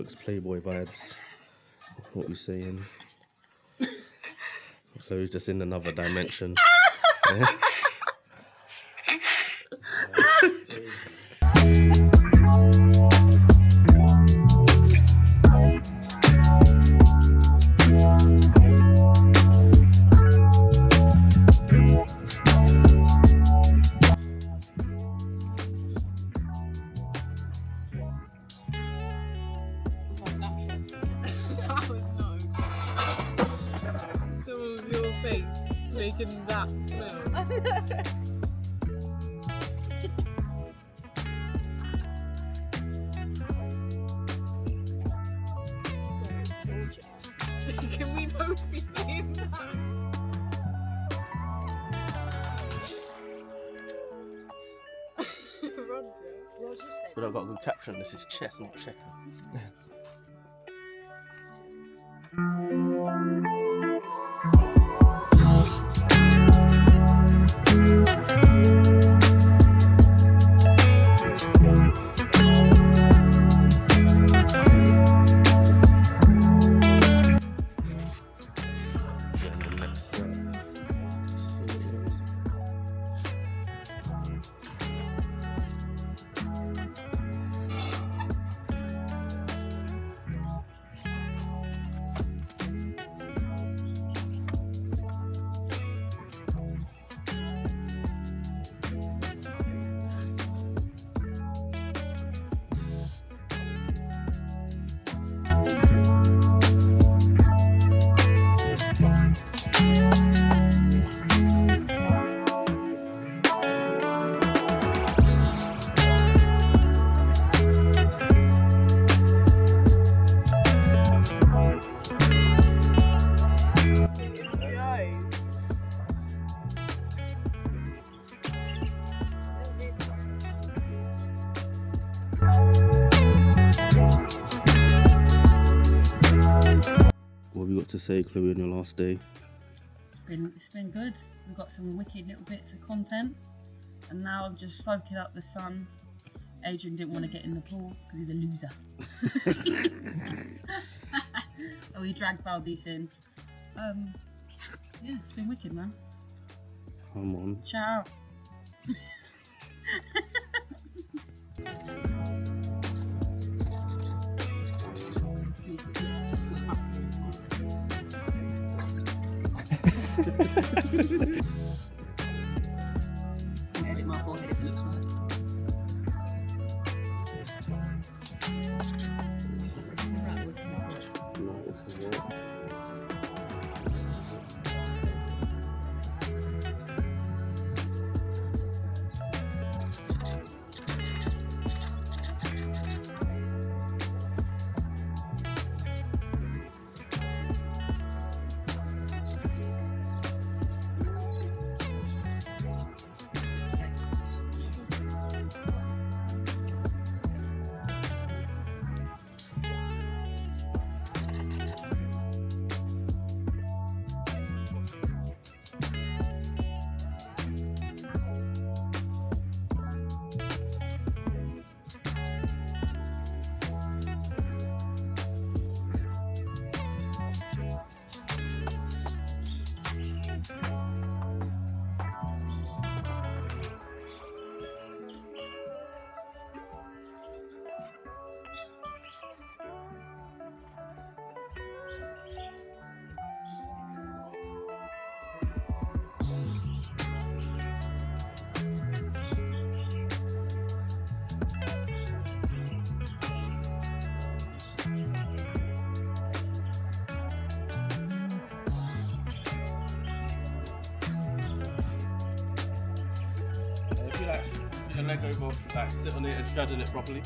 Thanks, Playboy vibes. What you saying? Chloe's just in another dimension. Yeah. Making that smell. Can we both be doing that? Roger said. But I've got a good caption. This is chess, not checker. What have you got to say, Chloe, on your last day? It's been good. We've got some wicked little bits of content, and now I'm just soaking up the sun. Adrian didn't want to get in the pool because he's a loser. And we dragged Valdis in. Yeah, it's been wicked, man. Come on. Shout out. Edit my forehead if it looks bad. If you like, put your leg over, like sit on it and straddle it properly.